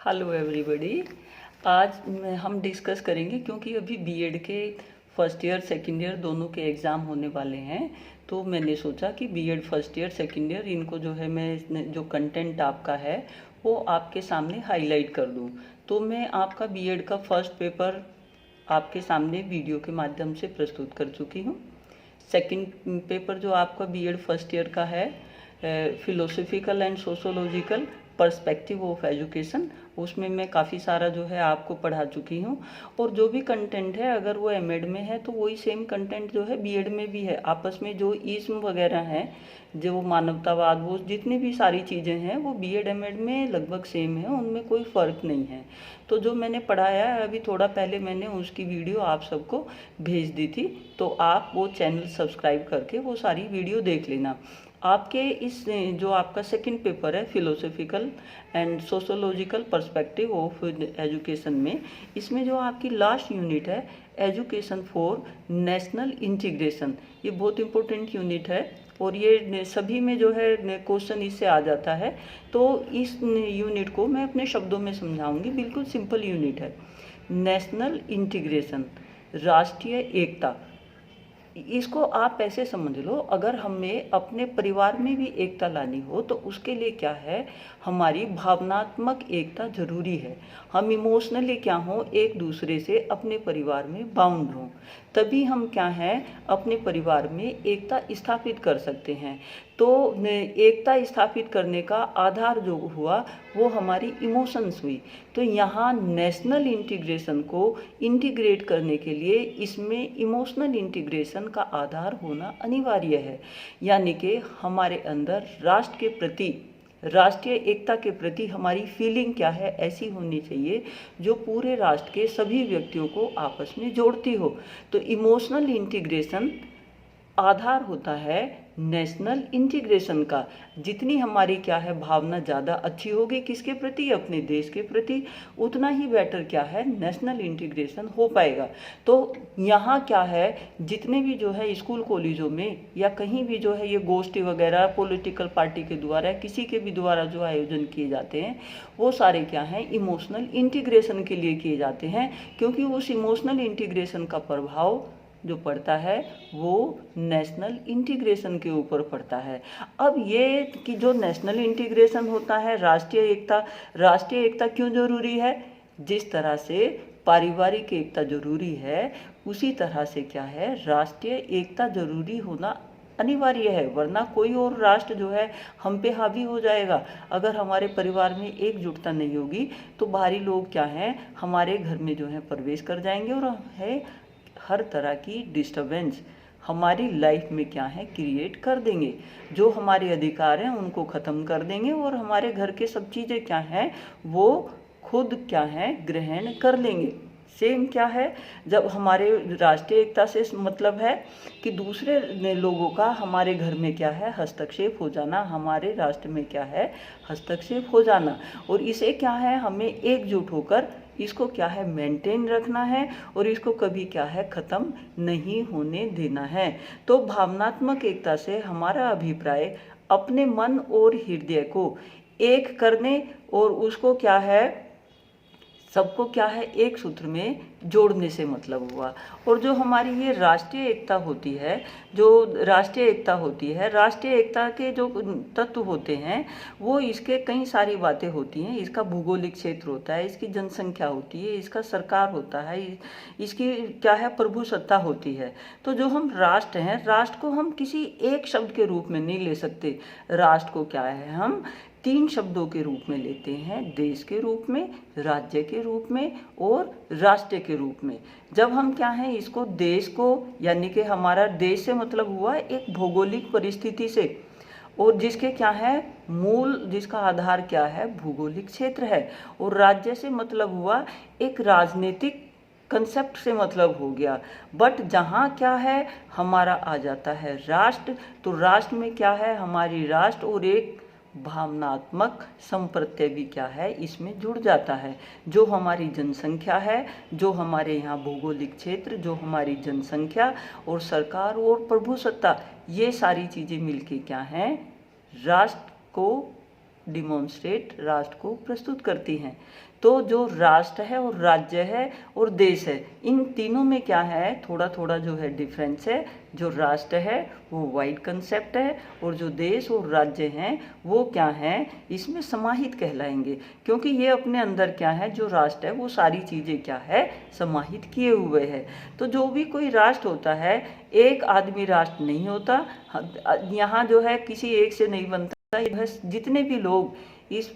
Hello everybody. आज हम discuss करेंगे क्योंकि अभी बीएड के फर्स्ट ईयर सेकंड ईयर दोनों के एग्ज़ाम होने वाले हैं। तो मैंने सोचा कि BEd first year second year इनको जो है मैं जो कंटेंट आपका है वो आपके सामने हाईलाइट कर दूं। तो मैं आपका बीएड का फर्स्ट पेपर आपके सामने वीडियो के माध्यम से प्रस्तुत कर चुकी हूँ। सेकंड पेपर जो आपका बीएड फर्स्ट ईयर का है philosophical and sociological perspective of education, उसमें मैं काफ़ी सारा जो है आपको पढ़ा चुकी हूँ। और जो भी कंटेंट है अगर वो एमएड में है तो वही सेम कंटेंट जो है बीएड में भी है। आपस में जो इस्म वगैरह हैं, जो मानवतावाद, वो जितनी भी सारी चीज़ें हैं वो बीएड एमएड में लगभग सेम है, उनमें कोई फ़र्क नहीं है। तो जो मैंने पढ़ाया है अभी थोड़ा पहले मैंने उसकी वीडियो आप सबको भेज दी थी, तो आप वो चैनल सब्सक्राइब करके वो सारी वीडियो देख लेना। आपके इस जो आपका सेकंड पेपर है philosophical and sociological perspective of education में, इसमें जो आपकी लास्ट यूनिट है एजुकेशन फॉर नेशनल इंटीग्रेशन, ये बहुत इंपॉर्टेंट यूनिट है और ये सभी में जो है क्वेश्चन इससे आ जाता है। तो इस यूनिट को मैं अपने शब्दों में समझाऊंगी। बिल्कुल सिंपल यूनिट है। नेशनल इंटीग्रेशन, राष्ट्रीय एकता। इसको आप ऐसे समझ लो, अगर हमें अपने परिवार में भी एकता लानी हो तो उसके लिए क्या है, हमारी भावनात्मक एकता जरूरी है। हम इमोशनली क्या हो, एक दूसरे से अपने परिवार में बाउंड हों, तभी हम क्या हैं अपने परिवार में एकता स्थापित कर सकते हैं। तो एकता स्थापित करने का आधार जो हुआ वो हमारी इमोशंस हुई। तो यहाँ नेशनल इंटीग्रेशन को इंटीग्रेट करने के लिए इसमें इमोशनल इंटीग्रेशन का आधार होना अनिवार्य है। यानी कि हमारे अंदर राष्ट्र के प्रति, राष्ट्रीय एकता के प्रति हमारी फीलिंग क्या है, ऐसी होनी चाहिए जो पूरे राष्ट्र के सभी व्यक्तियों को आपस में जोड़ती हो। तो इमोशनल इंटीग्रेशन आधार होता है नेशनल इंटीग्रेशन का। जितनी हमारी क्या है भावना ज़्यादा अच्छी होगी किसके प्रति, अपने देश के प्रति, उतना ही बेटर क्या है नेशनल इंटीग्रेशन हो पाएगा। तो यहाँ क्या है, जितने भी जो है स्कूल कॉलेजों में या कहीं भी जो है ये गोष्ठी वगैरह पॉलिटिकल पार्टी के द्वारा किसी के भी द्वारा जो आयोजन किए जाते हैं वो सारे क्या हैं इमोशनल इंटीग्रेशन के लिए किए जाते हैं, क्योंकि उस इमोशनल इंटीग्रेशन का प्रभाव जो पड़ता है वो नेशनल इंटीग्रेशन के ऊपर पड़ता है। अब ये कि जो नेशनल इंटीग्रेशन होता है, राष्ट्रीय एकता, राष्ट्रीय एकता क्यों जरूरी है, जिस तरह से पारिवारिक एकता जरूरी है उसी तरह से क्या है राष्ट्रीय एकता जरूरी होना अनिवार्य है। वरना कोई और राष्ट्र जो है हम पे हावी हो जाएगा। अगर हमारे परिवार में एकजुटता नहीं होगी तो बाहरी लोग क्या हैं हमारे घर में जो है प्रवेश कर जाएंगे और है हर तरह की डिस्टरबेंस हमारी लाइफ में क्या है क्रिएट कर देंगे। जो हमारे अधिकार हैं उनको ख़त्म कर देंगे और हमारे घर के सब चीज़ें क्या हैं वो खुद क्या है ग्रहण कर लेंगे। सेम क्या है, जब हमारे राष्ट्रीय एकता से मतलब है कि दूसरे लोगों का हमारे घर में क्या है हस्तक्षेप हो जाना, हमारे राष्ट्र में क्या है हस्तक्षेप हो जाना, और इसे क्या है हमें एकजुट होकर इसको क्या है मेंटेन रखना है और इसको कभी क्या है ख़त्म नहीं होने देना है। तो भावनात्मक एकता से हमारा अभिप्राय अपने मन और हृदय को एक करने और उसको क्या है सबको क्या है एक सूत्र में जोड़ने से मतलब हुआ। और जो हमारी ये राष्ट्रीय एकता होती है, जो राष्ट्रीय एकता होती है, राष्ट्रीय एकता के जो तत्व होते हैं वो इसके कई सारी बातें होती हैं। इसका भूगोलिक क्षेत्र होता है, इसकी जनसंख्या होती है, इसका सरकार होता है, इसकी क्या है प्रभुसत्ता होती है। तो जो हम राष्ट्र हैं, राष्ट्र को हम किसी एक शब्द के रूप में नहीं ले सकते। राष्ट्र को क्या है हम 3 शब्दों के रूप में लेते हैं, देश के रूप में, राज्य के रूप में और राष्ट्र के रूप में। जब हम क्या हैं इसको देश को, यानी कि हमारा देश से मतलब हुआ एक भौगोलिक परिस्थिति से, और जिसके क्या है मूल, जिसका आधार क्या है भौगोलिक क्षेत्र है, और राज्य से मतलब हुआ एक राजनीतिक कंसेप्ट से मतलब हो गया। बट जहाँ क्या है हमारा आ जाता है राष्ट्र, तो राष्ट्र में क्या है हमारी राष्ट्र और एक भावनात्मक संप्रत्यय भी क्या है इसमें जुड़ जाता है। जो हमारी जनसंख्या है, जो हमारे यहाँ भौगोलिक क्षेत्र, जो हमारी जनसंख्या और सरकार और प्रभुसत्ता, ये सारी चीज़ें मिलके क्या हैं राष्ट्र को डिमॉन्स्ट्रेट, राष्ट्र को प्रस्तुत करती हैं। तो जो राष्ट्र है और राज्य है और देश है, इन तीनों में क्या है, थोड़ा थोड़ा जो है डिफरेंस है। जो राष्ट्र है वो वाइड कंसेप्ट है और जो देश और राज्य हैं वो क्या है, इसमें समाहित कहलाएंगे, क्योंकि ये अपने अंदर क्या है, जो राष्ट्र है वो सारी चीज़ें क्या है, समाहित किए हुए है। तो जो भी कोई राष्ट्र होता है, एक आदमी राष्ट्र नहीं होता, यहाँ जो है किसी एक से नहीं बनता, ये जितने भी लोग इस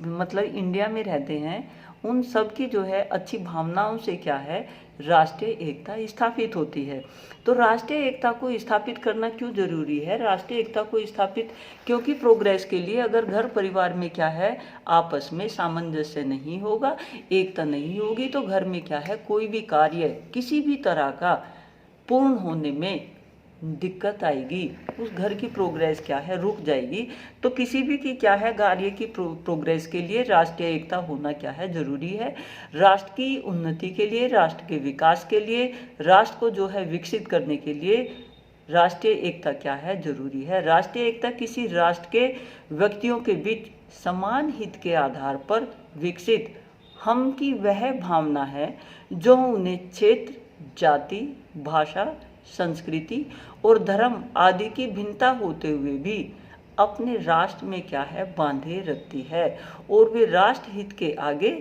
मतलब इंडिया में रहते हैं उन सब की जो है अच्छी भावनाओं से क्या है, राष्ट्रीय एकता स्थापित होती है। तो राष्ट्रीय एकता को स्थापित करना क्यों जरूरी है, राष्ट्रीय एकता को स्थापित क्योंकि प्रोग्रेस के लिए अगर घर परिवार में क्या है, आपस में सामंजस्य नहीं होगा, एकता नहीं होगी, तो घर में क्या है, कोई भी कार्य किसी भी तरह का पूर्ण होने में दिक्कत आएगी, उस घर की प्रोग्रेस क्या है, रुक जाएगी। तो किसी भी की क्या है, कार्य की प्रोग्रेस के लिए राष्ट्रीय एकता होना क्या है, जरूरी है। राष्ट्र की उन्नति के लिए, राष्ट्र के विकास के लिए, राष्ट्र को जो है विकसित करने के लिए राष्ट्रीय एकता क्या है, जरूरी है। राष्ट्रीय एकता किसी राष्ट्र के व्यक्तियों के बीच समान हित के आधार पर विकसित हम की वह भावना है जो उन्हें क्षेत्र, जाति, भाषा, संस्कृति और धर्म आदि की भिन्नता होते हुए भी अपने राष्ट्र में क्या है, बांधे रखती है, और वे राष्ट्र हित के आगे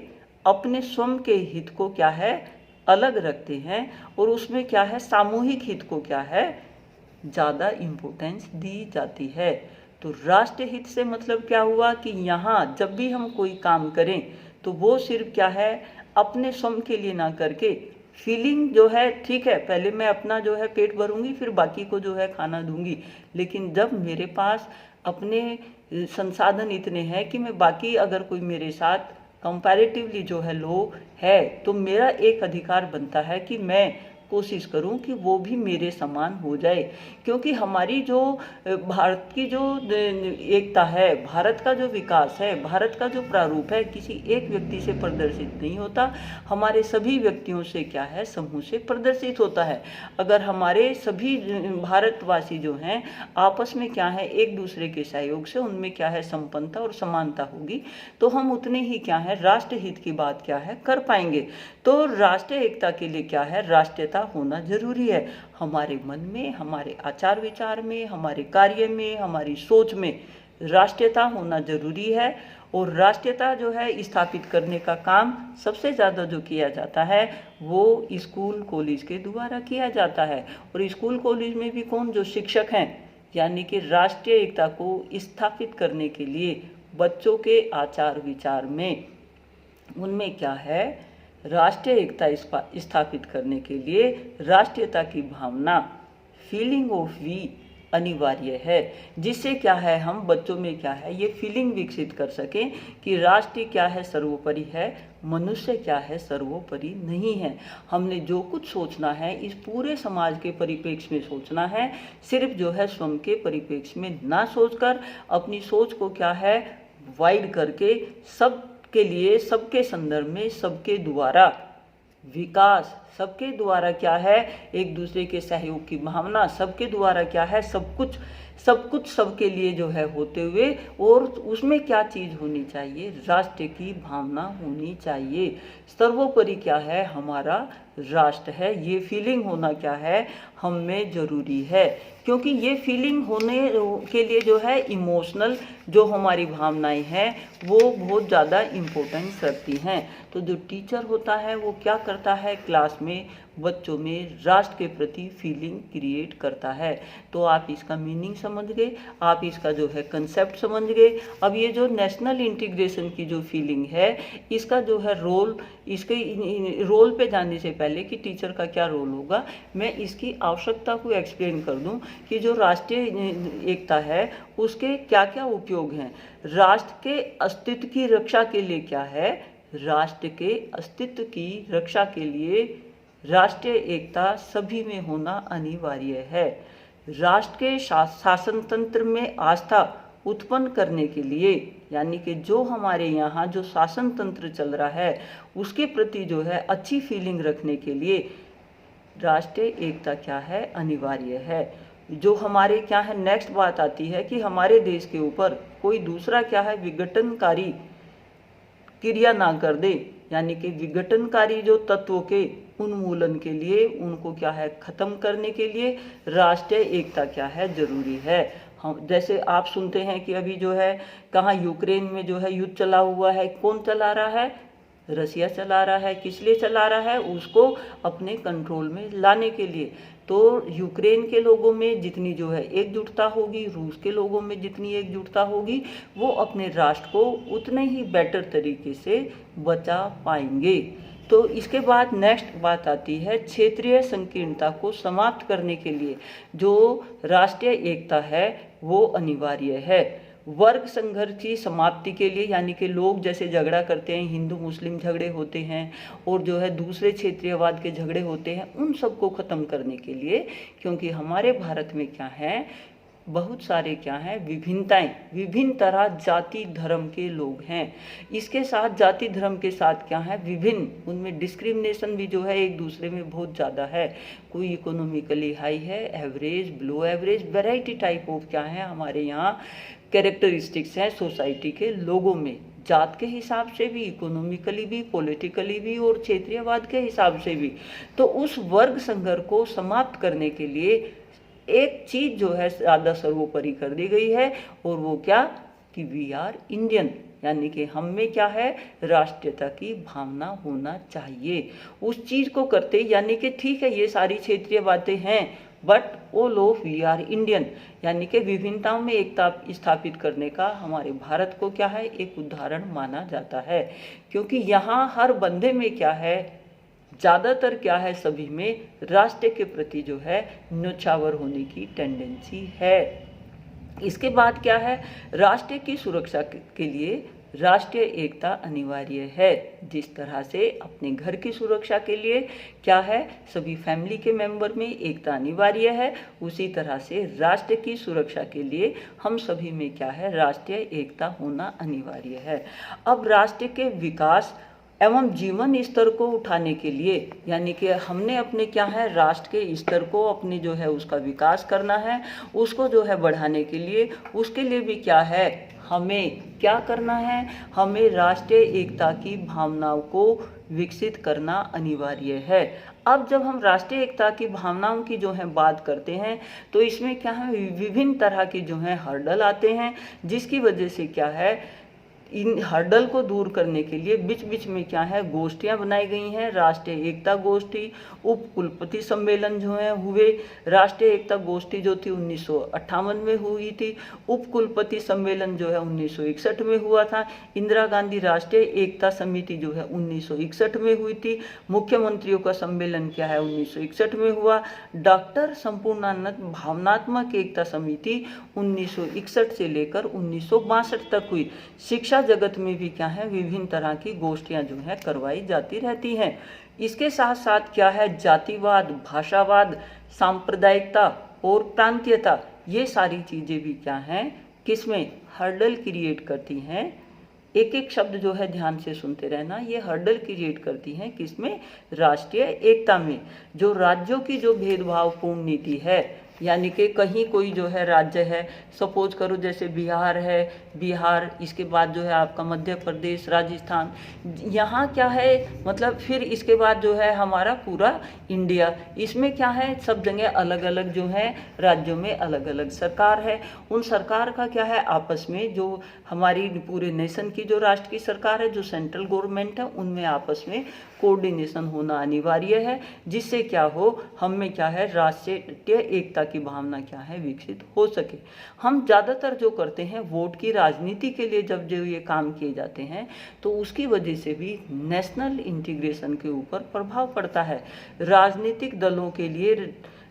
अपने स्वयं के हित को क्या है, अलग रखते हैं, और उसमें क्या है, सामूहिक हित को क्या है, ज़्यादा इम्पोर्टेंस दी जाती है। तो राष्ट्र हित से मतलब क्या हुआ कि यहाँ जब भी हम कोई काम करें तो वो सिर्फ क्या है, अपने स्वयं के लिए ना करके फीलिंग जो है, ठीक है पहले मैं अपना जो है पेट भरूंगी, फिर बाकी को जो है खाना दूंगी, लेकिन जब मेरे पास अपने संसाधन इतने हैं कि मैं बाकी अगर कोई मेरे साथ कंपैरेटिवली जो है लो है, तो मेरा एक अधिकार बनता है कि मैं कोशिश करूं कि वो भी मेरे समान हो जाए। क्योंकि हमारी जो भारत की जो एकता है, भारत का जो विकास है, भारत का जो प्रारूप है, किसी एक व्यक्ति से प्रदर्शित नहीं होता, हमारे सभी व्यक्तियों से क्या है, समूह से प्रदर्शित होता है। अगर हमारे सभी भारतवासी जो हैं आपस में क्या है, एक दूसरे के सहयोग से उनमें क्या है, संपन्नता और समानता होगी, तो हम उतने ही क्या है, राष्ट्र हित की बात क्या है, कर पाएंगे। तो राष्ट्रीय एकता के लिए क्या है, राष्ट्रीयता होना जरूरी है। हमारे मन में, हमारे आचार विचार में, हमारे कार्य में, हमारी सोच में राष्ट्रीयता होना जरूरी है। और राष्ट्रीयता जो है स्थापित करने का काम सबसे ज़्यादा जो किया जाता है वो स्कूल कॉलेज के द्वारा किया जाता है। और स्कूल कॉलेज में भी कौन, जो शिक्षक हैं, यानी कि राष्ट्रीय एकता को स्थापित करने के लिए बच्चों के आचार विचार में, उनमें क्या है, राष्ट्रीय एकता स्थापित करने के लिए राष्ट्रीयता की भावना, फीलिंग ऑफ वी अनिवार्य है, जिससे क्या है, हम बच्चों में क्या है, ये फीलिंग विकसित कर सकें कि राष्ट्र क्या है, सर्वोपरि है, मनुष्य क्या है, सर्वोपरि नहीं है। हमने जो कुछ सोचना है इस पूरे समाज के परिप्रेक्ष्य में सोचना है, सिर्फ जो है स्वयं के परिप्रेक्ष्य में ना सोचकर अपनी सोच को क्या है, वाइड करके सब के लिए, सबके संदर्भ में, सबके द्वारा विकास, सबके द्वारा क्या है, एक दूसरे के सहयोग की भावना, सबके द्वारा क्या है, सब कुछ सबके लिए जो है होते हुए, और उसमें क्या चीज़ होनी चाहिए, राष्ट्र की भावना होनी चाहिए। सर्वोपरि क्या है, हमारा राष्ट्र है, ये फीलिंग होना क्या है, हम में जरूरी है। क्योंकि ये फीलिंग होने के लिए जो है इमोशनल जो हमारी भावनाएं हैं वो बहुत ज़्यादा इम्पोर्टेंस रखती हैं। तो जो टीचर होता है वो क्या करता है, क्लास में बच्चों में राष्ट्र के प्रति फीलिंग क्रिएट करता है। तो आप इसका मीनिंग समझ गए, आप इसका जो है कंसेप्ट समझ गए। अब ये जो नेशनल इंटीग्रेशन की जो फीलिंग है, इसका जो है रोल, इसके रोल पे जाने से पहले कि टीचर का क्या रोल होगा, मैं इसकी आवश्यकता को एक्सप्लेन कर दूं कि जो राष्ट्रीय एकता है उसके क्या क्या उपयोग हैं। राष्ट्र के अस्तित्व की रक्षा के लिए क्या है, राष्ट्र के अस्तित्व की रक्षा के लिए राष्ट्रीय एकता सभी में होना अनिवार्य है। राष्ट्र के शासन तंत्र में आस्था उत्पन्न करने के लिए, यानी कि जो हमारे यहाँ जो शासन तंत्र चल रहा है उसके प्रति जो है अच्छी फीलिंग रखने के लिए राष्ट्रीय एकता क्या है, अनिवार्य है। जो हमारे क्या है नेक्स्ट बात आती है कि हमारे देश के ऊपर कोई दूसरा क्या है विघटनकारी क्रिया ना कर दे, यानी कि विघटनकारी जो तत्वों के उन्मूलन के लिए, उनको क्या है खत्म करने के लिए राष्ट्रीय एकता क्या है जरूरी है। हम जैसे आप सुनते हैं कि अभी जो है कहाँ यूक्रेन में जो है युद्ध चला हुआ है, कौन चला रहा है? रसिया चला रहा है। किस लिए चला रहा है? उसको अपने कंट्रोल में लाने के लिए। तो यूक्रेन के लोगों में जितनी जो है एकजुटता होगी, रूस के लोगों में जितनी एकजुटता होगी, वो अपने राष्ट्र को उतने ही बेटर तरीके से बचा पाएंगे। तो इसके बाद नेक्स्ट बात आती है क्षेत्रीय संकीर्णता को समाप्त करने के लिए जो राष्ट्रीय एकता है वो अनिवार्य है। वर्ग संघर्ष की समाप्ति के लिए, यानी कि लोग जैसे झगड़ा करते हैं, हिंदू मुस्लिम झगड़े होते हैं और जो है दूसरे क्षेत्रीयवाद के झगड़े होते हैं, उन सबको ख़त्म करने के लिए, क्योंकि हमारे भारत में क्या है बहुत सारे क्या हैं विभिन्नताएं, विभिन्न तरह जाति धर्म के लोग हैं। इसके साथ जाति धर्म के साथ क्या है विभिन्न, उनमें डिस्क्रिमिनेशन भी जो है एक दूसरे में बहुत ज़्यादा है। कोई इकोनॉमिकली हाई है, average, below average, variety type of क्या है हमारे यहाँ कैरेक्टरिस्टिक्स हैं सोसाइटी के लोगों में, जात के हिसाब से भी, इकोनॉमिकली भी, पॉलिटिकली भी और क्षेत्रीयवाद के हिसाब से भी। तो उस वर्ग संघर्ष को समाप्त करने के लिए एक चीज जो है ज़्यादा सर्वोपरि कर दी गई है, और वो क्या कि वी आर इंडियन, यानी कि हम में क्या है राष्ट्रीयता की भावना होना चाहिए। उस चीज को करते, यानी कि ठीक है ये सारी क्षेत्रीय बातें हैं, but all of we are Indian, यानी कि विभिन्नताओं में एकता स्थापित करने का हमारे भारत को क्या है एक उदाहरण माना जाता है। क्योंकि यहाँ हर बंदे में क्या है ज़्यादातर क्या है सभी में राष्ट्र के प्रति जो है न्योछावर होने की टेंडेंसी है। इसके बाद क्या है राष्ट्र की सुरक्षा के लिए राष्ट्रीय एकता अनिवार्य है। जिस तरह से अपने घर की सुरक्षा के लिए क्या है सभी फैमिली के मेंबर में एकता अनिवार्य है, उसी तरह से राष्ट्र की सुरक्षा के लिए हम सभी में क्या है राष्ट्रीय एकता होना अनिवार्य है। अब राष्ट्र के विकास एवं जीवन स्तर को उठाने के लिए, यानी कि हमने अपने क्या है राष्ट्र के स्तर को अपने जो है उसका विकास करना है, उसको जो है बढ़ाने के लिए, उसके लिए भी क्या है हमें क्या करना है, हमें राष्ट्रीय एकता की भावनाओं को विकसित करना अनिवार्य है। अब जब हम राष्ट्रीय एकता की भावनाओं की जो है बात करते हैं तो इसमें क्या है विभिन्न तरह के जो है हर्डल आते हैं, जिसकी वजह से क्या है इन हर्डल को दूर करने के लिए बीच बीच में क्या है गोष्ठियां बनाई गई हैं। राष्ट्रीय एकता गोष्ठी, उप कुलपति सम्मेलन जो है हुए, राष्ट्रीय एकता गोष्ठी जो थी 1958 में हुई थी, उप कुलपति सम्मेलन जो है 1961 में हुआ था, इंदिरा गांधी राष्ट्रीय एकता समिति जो है 1961 में हुई थी, मुख्यमंत्रियों का सम्मेलन क्या है 1961 में हुआ, डॉक्टर संपूर्णानंद भावनात्मक एकता समिति 1961 से लेकर 1962 तक हुई। शिक्षा जगत में भी क्या है विभिन्न तरह की गोष्ठियां जो है करवाई जाती रहती हैं। इसके साथ साथ क्या है जातिवाद, भाषावाद, सांप्रदायिकता और प्रांतीयता, ये सारी चीजें भी क्या हैं किसमें हर्डल क्रिएट करती हैं। एक एक शब्द जो है ध्यान से सुनते रहना, ये हर्डल क्रिएट करती हैं किसमें राष्ट्रीय एकता में। जो राज्यों की जो भेदभावपूर्ण नीति है, यानी कि कहीं कोई जो है राज्य है, सपोज करो जैसे बिहार है, बिहार इसके बाद जो है आपका मध्य प्रदेश, राजस्थान, यहाँ क्या है मतलब फिर इसके बाद जो है हमारा पूरा इंडिया, इसमें क्या है सब जगह अलग अलग जो है राज्यों में अलग अलग सरकार है। उन सरकार का क्या है आपस में जो हमारी पूरे नेशन की जो राष्ट्र की सरकार है, जो सेंट्रल गवर्नमेंट है, उनमें आपस में कोऑर्डिनेशन होना अनिवार्य है, जिससे क्या हो हम में क्या है राष्ट्रीय एकता की भावना क्या है विकसित हो सके। हम ज़्यादातर जो करते हैं वोट की राजनीति के लिए जब जो ये काम किए जाते हैं तो उसकी वजह से भी नेशनल इंटीग्रेशन के ऊपर प्रभाव पड़ता है। राजनीतिक दलों के लिए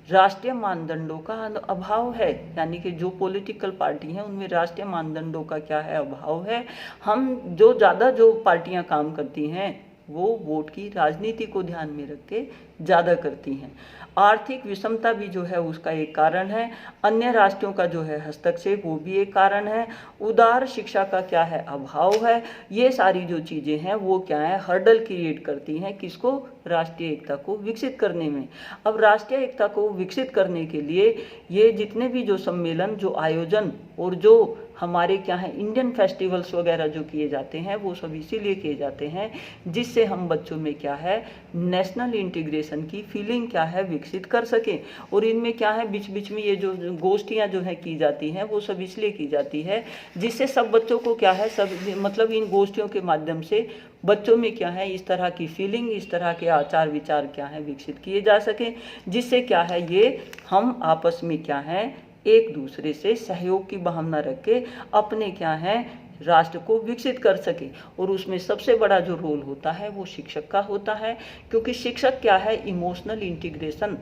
राष्ट्रीय मानदंडों का अभाव है, यानी कि जो पॉलिटिकल पार्टी हैं उनमें राष्ट्रीय मानदंडों का क्या है अभाव है। हम जो ज़्यादा जो पार्टियां काम करती हैं वो वोट की राजनीति को ध्यान में रख के ज़्यादा करती हैं। आर्थिक विषमता भी जो है उसका एक कारण है। अन्य राष्ट्रों का जो है हस्तक्षेप वो भी एक कारण है। उदार शिक्षा का क्या है अभाव है। ये सारी जो चीज़ें हैं वो क्या है हर्डल क्रिएट करती हैं किसको, राष्ट्रीय एकता को विकसित करने में। अब राष्ट्रीय एकता को विकसित करने के लिए ये जितने भी जो सम्मेलन, जो आयोजन और जो हमारे क्या है इंडियन फेस्टिवल्स वगैरह जो किए जाते हैं वो सब इसीलिए किए जाते हैं जिससे हम बच्चों में क्या है नेशनल इंटीग्रेशन की फीलिंग क्या है विकसित कर सकें। और इनमें क्या है बीच बीच में ये जो गोष्ठियाँ जो है की जाती हैं वो सब इसलिए की जाती है जिससे सब बच्चों को क्या है सब मतलब इन गोष्ठियों के माध्यम से बच्चों में क्या है इस तरह की फीलिंग, इस तरह के आचार विचार क्या है विकसित किए जा सकें जिससे क्या है ये हम आपस में क्या है एक दूसरे से सहयोग की भावना रख के अपने क्या है राष्ट्र को विकसित कर सके। और उसमें सबसे बड़ा जो रोल होता है वो शिक्षक का होता है, क्योंकि शिक्षक क्या है इमोशनल इंटीग्रेशन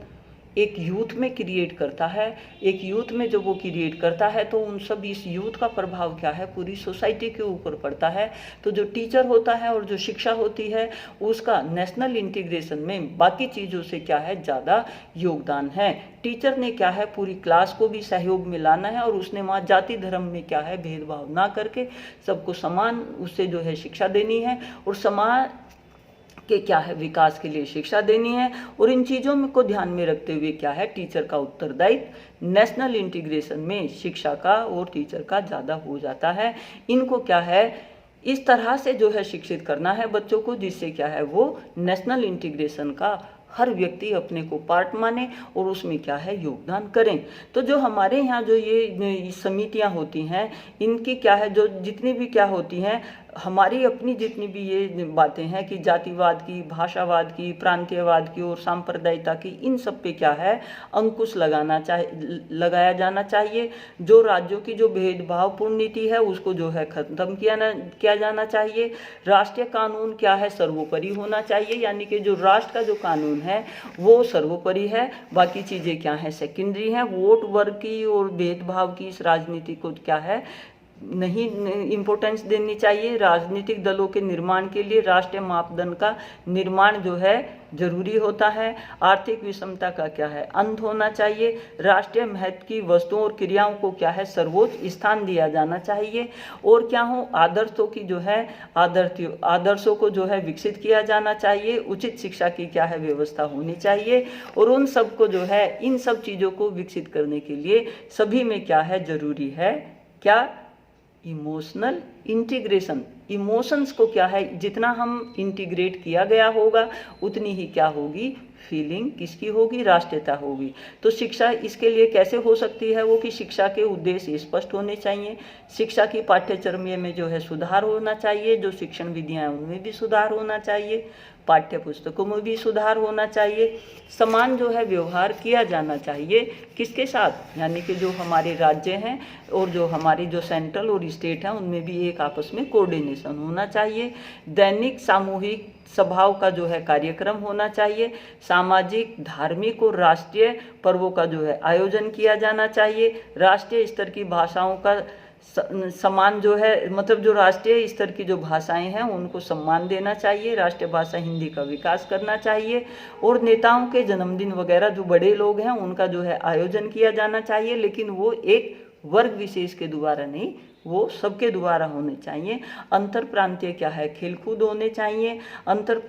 एक यूथ में क्रिएट करता है। एक यूथ में जब वो क्रिएट करता है तो उन सब इस यूथ का प्रभाव क्या है पूरी सोसाइटी के ऊपर पड़ता है। तो जो टीचर होता है और जो शिक्षा होती है उसका नेशनल इंटीग्रेशन में बाकी चीज़ों से क्या है ज़्यादा योगदान है। टीचर ने क्या है पूरी क्लास को भी सहयोग में लाना है और उसने वहाँ जाति धर्म में क्या है भेदभाव ना करके सबको समान उससे जो है शिक्षा देनी है और समाज के क्या है विकास के लिए शिक्षा देनी है। और इन चीज़ों में को ध्यान में रखते हुए क्या है टीचर का उत्तरदायित्व नेशनल इंटीग्रेशन में शिक्षा का और टीचर का ज़्यादा हो जाता है। इनको क्या है इस तरह से जो है शिक्षित करना है बच्चों को जिससे क्या है वो नेशनल इंटीग्रेशन का हर व्यक्ति अपने को पार्ट माने और उसमें क्या है योगदान करें। तो जो हमारे यहाँ जो ये समितियाँ होती हैं इनकी क्या है जो जितनी भी क्या होती हैं हमारी अपनी जितनी भी ये बातें हैं कि जातिवाद की, भाषावाद की, प्रांतीयवाद की और सांप्रदायिकता की, इन सब पे क्या है अंकुश लगाया जाना चाहिए। जो राज्यों की जो भेदभावपूर्ण नीति है उसको जो है खत्म किया जाना चाहिए। राष्ट्रीय कानून क्या है सर्वोपरि होना चाहिए, यानी कि जो राष्ट्र का जो कानून है वो सर्वोपरि है, बाकी चीज़ें क्या है सेकेंडरी हैं। वोट वर्ग की और भेदभाव की इस राजनीति को क्या है नहीं इम्पोर्टेंस देनी चाहिए। राजनीतिक दलों के निर्माण के लिए राष्ट्रीय मापदंड का निर्माण जो है जरूरी होता है। आर्थिक विषमता का क्या है अंत होना चाहिए। राष्ट्रीय महत्व की वस्तुओं और क्रियाओं को क्या है सर्वोच्च स्थान दिया जाना चाहिए। और क्या हो आदर्शों की जो है आदर्शों को जो है विकसित किया जाना चाहिए। उचित शिक्षा की क्या है व्यवस्था होनी चाहिए। और उन सब को जो है इन सब चीज़ों को विकसित करने के लिए सभी में क्या है जरूरी है क्या इमोशनल इंटीग्रेशन। इमोशंस को क्या है जितना हम इंटीग्रेट किया गया होगा उतनी ही क्या होगी फीलिंग किसकी होगी राष्ट्रीयता होगी। तो शिक्षा इसके लिए कैसे हो सकती है वो कि शिक्षा के उद्देश्य स्पष्ट होने चाहिए। शिक्षा की पाठ्यक्रम में जो है सुधार होना चाहिए। जो शिक्षण विधियाँ उनमें भी सुधार होना चाहिए। पाठ्य पुस्तकों में भी सुधार होना चाहिए। समान जो है व्यवहार किया जाना चाहिए किसके साथ, यानी कि जो हमारे राज्य हैं और जो हमारे जो सेंट्रल और स्टेट हैं उनमें भी एक आपस में कोऑर्डिनेशन होना चाहिए। दैनिक सामूहिक सभाओं का जो है कार्यक्रम होना चाहिए। सामाजिक, धार्मिक और राष्ट्रीय पर्वों का जो है आयोजन किया जाना चाहिए। राष्ट्रीय स्तर की भाषाओं का सम्मान जो है मतलब जो राष्ट्रीय स्तर की जो भाषाएं हैं उनको सम्मान देना चाहिए। राष्ट्रीय भाषा हिंदी का विकास करना चाहिए। और नेताओं के जन्मदिन वगैरह जो बड़े लोग हैं उनका जो है आयोजन किया जाना चाहिए, लेकिन वो एक वर्ग विशेष के द्वारा नहीं, वो सबके द्वारा होने चाहिए। अंतर प्रांतीय क्या है खेलकूद होने चाहिए। अंतर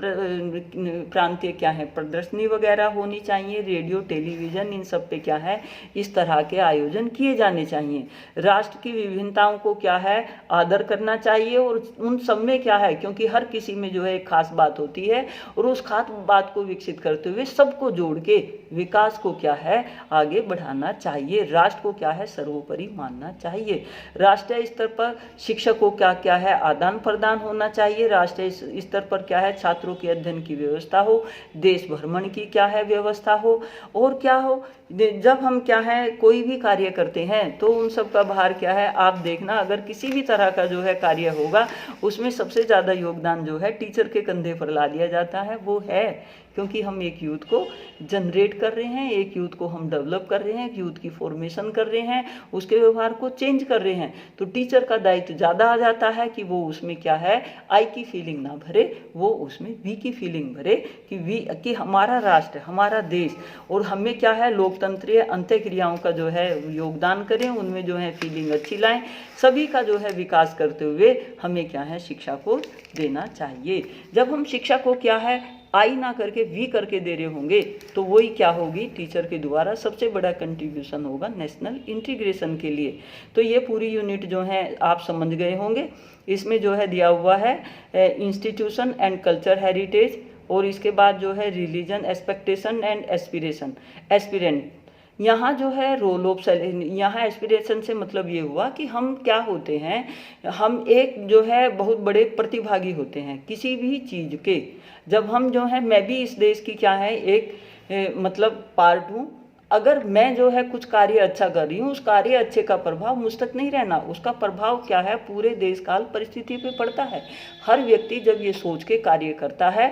प्रांतीय क्या है प्रदर्शनी वगैरह होनी चाहिए। रेडियो, टेलीविज़न इन सब पे क्या है इस तरह के आयोजन किए जाने चाहिए। राष्ट्र की विभिन्नताओं को क्या है आदर करना चाहिए। और उन सब में क्या है क्योंकि हर किसी में जो है एक खास बात होती है और उस खास बात को विकसित करते हुए सबको जोड़ के विकास को क्या है आगे बढ़ाना चाहिए। राष्ट्र को क्या है सर्वोपरि मानना चाहिए। राष्ट्रीय स्तर पर शिक्षक को क्या क्या है आदान प्रदान होना चाहिए। राष्ट्रीय स्तर पर क्या है छात्रों के अध्ययन की व्यवस्था हो। देश भ्रमण की क्या है व्यवस्था हो। और क्या हो जब हम क्या है कोई भी कार्य करते हैं तो उन सब का भार क्या है आप देखना, अगर किसी भी तरह का जो है कार्य होगा उसमें सबसे ज़्यादा योगदान जो है टीचर के कंधे पर ला दिया जाता है। वो है क्योंकि हम एक यूथ को जनरेट कर रहे हैं, एक यूथ को हम डेवलप कर रहे हैं, एक यूथ की फॉर्मेशन कर रहे हैं, उसके व्यवहार को चेंज कर रहे हैं। तो टीचर का दायित्व ज़्यादा आ जाता है कि वो उसमें क्या है, आई की फीलिंग ना भरे, वो उसमें वी की फीलिंग भरे कि हमारा राष्ट्र, हमारा देश, और हमें क्या है, लोकतंत्रीय अंत्यक्रियाओं का जो है योगदान करें, उनमें जो है फीलिंग अच्छी लाएं, सभी का जो है विकास करते हुए हमें क्या है, शिक्षा को देना चाहिए। जब हम शिक्षा को क्या है, आई ना करके वी करके दे रहे होंगे, तो वही क्या होगी, टीचर के द्वारा सबसे बड़ा कंट्रीब्यूशन होगा नेशनल इंटीग्रेशन के लिए। तो ये पूरी यूनिट जो है आप समझ गए होंगे। इसमें जो है दिया हुआ है इंस्टीट्यूशन एंड कल्चर हेरिटेज, और इसके बाद जो है religion, expectation and aspiration, aspirant. यहाँ जो है रोल ऑफ यहाँ एस्पिरेशन से मतलब ये हुआ कि हम क्या होते हैं, हम एक जो है बहुत बड़े प्रतिभागी होते हैं किसी भी चीज़ के। जब हम जो है, मैं भी इस देश की क्या है एक मतलब पार्ट हूँ। अगर मैं जो है कुछ कार्य अच्छा कर रही हूँ, उस कार्य अच्छे का प्रभाव मुझ तक नहीं रहना, उसका प्रभाव क्या है, पूरे देश काल परिस्थिति पे पड़ता है। हर व्यक्ति जब ये सोच के कार्य करता है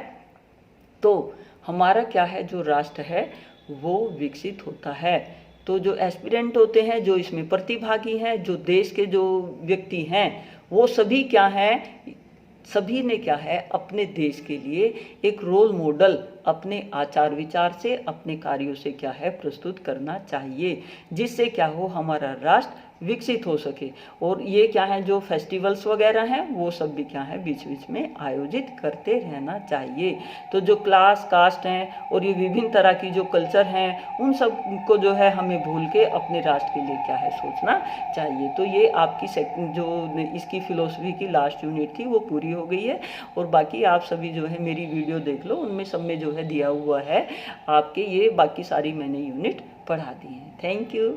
तो हमारा क्या है, जो राष्ट्र है वो विकसित होता है। तो जो एस्पिरेंट होते हैं, जो इसमें प्रतिभागी हैं, जो देश के जो व्यक्ति हैं, वो सभी क्या हैं, सभी ने क्या है, अपने देश के लिए एक रोल मॉडल अपने आचार विचार से, अपने कार्यों से क्या है, प्रस्तुत करना चाहिए, जिससे क्या हो, हमारा राष्ट्र विकसित हो सके। और ये क्या है, जो फेस्टिवल्स वगैरह हैं वो सब भी क्या है, बीच बीच में आयोजित करते रहना चाहिए। तो जो क्लास, कास्ट हैं और ये विभिन्न तरह की जो कल्चर हैं, उन सब को जो है हमें भूल के अपने राष्ट्र के लिए क्या है, सोचना चाहिए। तो ये आपकी जो इसकी फिलोसफी की लास्ट यूनिट थी वो पूरी हो गई है। और बाकी आप सभी जो है मेरी वीडियो देख लो, उनमें सब में जो है दिया हुआ है आपके, ये बाकी सारी मैंने यूनिट पढ़ा दी हैं। Thank you.